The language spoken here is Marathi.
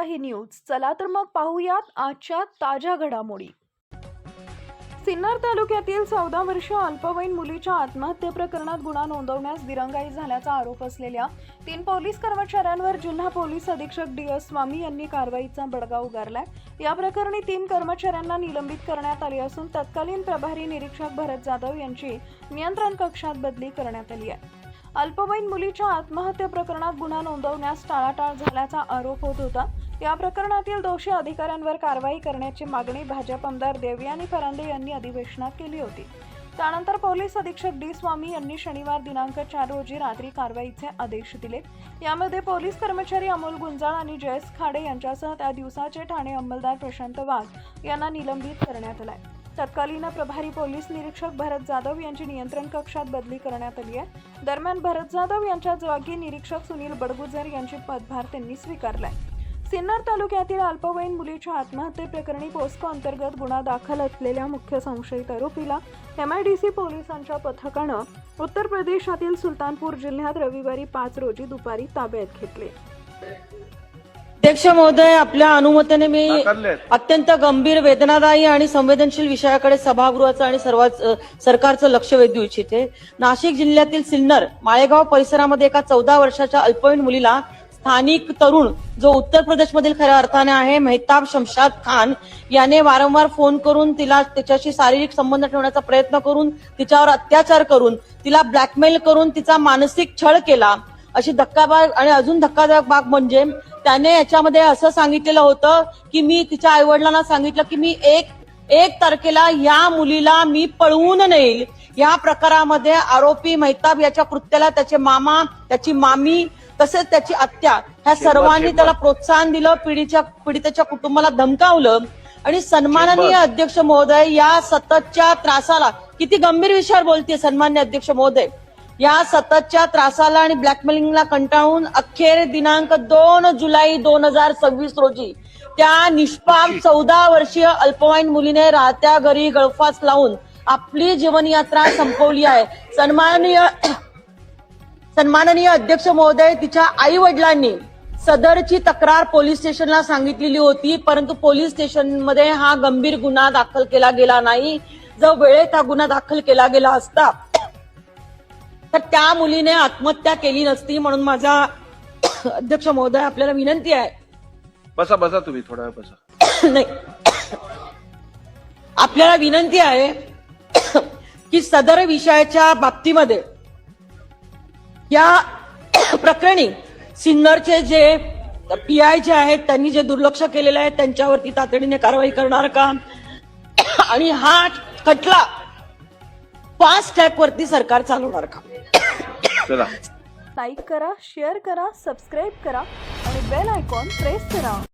लोकशाही न्यूज। चला तर मग पाहूयात आजच्या ताज्या घडामोडी। सिन्नर तालुक्यातील 14 वर्षीय अल्पवयीन मुलीच्या आत्महत्ये प्रकरणात गुन्हा नोंदवण्यास दिरंगाई झाल्याचा आरोप असलेल्या 3 पोलीस कर्मचाऱ्यांवर जिल्हा पोलीस अधीक्षक DS स्वामी यांनी कारवाईचा बडगा उगारलाय। या प्रकरणी 3 कर्मचाऱ्यांना निलंबित करण्यात आले असून तत्कालीन प्रभारी निरीक्षक भरत जाधव यांची नियंत्रण कक्षात बदली करण्यात आली आहे। अल्पवयीन मुलीच्या आत्महत्ये प्रकरणात गुन्हा नोंदवण्यास टाळाटाळ झाल्याचा आरोप होत होता। या प्रकरणातील दोषी अधिकाऱ्यांवर कारवाई करण्याची मागणी भाजप आमदार देवयानी फरांदे यांनी अधिवेशनात केली होती। त्यानंतर पोलीस अधीक्षक D स्वामी यांनी शनिवार दिनांक 4 रोजी रात्री कारवाईचे आदेश दिले। यामध्ये पोलीस कर्मचारी अमोल गुंजाळ आणि जयेश खाडे यांच्यासह त्या दिवसाचे ठाणे अंमलदार प्रशांत वाघ यांना निलंबित करण्यात आले। तत्कालीन प्रभारी पोलीस निरीक्षक भरत जाधव यांची नियंत्रण कक्षात बदली करण्यात आली आहे। दरम्यान भरत जाधव यांच्या जागी निरीक्षक सुनील बडगुजर यांचे पदभार त्यांनी स्वीकारलाय। सिन्नर तालुक्यातील अल्पवयीन मुलीच्या आत्महत्ये प्रकरणी पोस्को अंतर्गत गुन्हा दाखल असलेल्या मुख्य संशयित आरोपीला MIDC पोलिसांच्या पथकानं उत्तर प्रदेशातील सुलतानपूर जिल्ह्यात रविवारी 5 रोजी दुपारी ताब्यात घेतले। अध्यक्ष महोदय, आपल्या अनुमतीने मी अत्यंत गंभीर, वेदनादायी आणि संवेदनशील विषयाकडे सभागृहाचं आणि सरकारचं लक्ष वेधू इच्छिते। नाशिक जिल्ह्यातील सिन्नर माळेगाव परिसरामध्ये एका 14 वर्षाच्या अल्पवयीन मुलीला स्थानिक तरुण, जो उत्तर प्रदेशमधील खऱ्या अर्थाने आहे, मेहताब शमशाद खान याने वारंवार फोन करून तिच्याशी शारीरिक संबंध ठेवण्याचा प्रयत्न करून, तिच्यावर अत्याचार करून, तिला ब्लॅकमेल करून तिचा मानसिक छळ केला। अशी धक्कादायक आणि अजून धक्कादायक बाब म्हणजे त्याने याच्यामध्ये असं सांगितलेलं होतं की मी तिच्या आईवडिलांना सांगितलं की मी एक तारखेला या मुलीला मी पळवून नेईल। या प्रकारामध्ये आरोपी मेहताब याच्या कृत्याला त्याचे मामा, त्याची मामी तसेच त्याची आत्या ह्या सर्वांनी त्याला प्रोत्साहन दिलं, पीडितेच्या कुटुंबाला धमकावलं। आणि सन्माननीय अध्यक्ष महोदय, या सततच्या त्रासाला, किती गंभीर विषयावर बोलतेय सन्माननीय अध्यक्ष महोदय, या सततच्या त्रासाला आणि ब्लॅकमेलिंगला कंटाळून अखेर दिनांक 2 जुलै 2026 रोजी त्या निष्पाप 14 वर्षीय अल्पवयीन मुलीने राहत्या घरी गळफास लावून आपली जीवनयात्रा संपवली आहे। सन्माननीय अध्यक्ष महोदय, तिच्या आई वडिलांनी सदरची तक्रार पोलीस स्टेशनला सांगितलेली होती, परंतु पोलीस स्टेशनमध्ये हा गंभीर गुन्हा दाखल केला गेला नाही। जर वेळेत हा गुन्हा दाखल केला गेला असता तर त्या मुलीने आत्महत्या केली नसती। म्हणून माझा अध्यक्ष महोदय आपल्याला विनंती आहे, बसा तुम्ही थोडा वेळ बसा। नाही, आपल्याला विनंती आहे की सदर विषयाच्या बाबतीमध्ये या प्रकरणी सिन्नरचे जे PI जे आहेत त्यांनी जे दुर्लक्ष केलेलं आहे त्यांच्यावरती तातडीने कारवाई करणार का, आणि हा खटला फास्ट ट्रॅक वरती सरकार चालवणार का। चला, लाईक करा, शेअर करा, सबस्क्राईब करा आणि बेल आयकॉन प्रेस करा।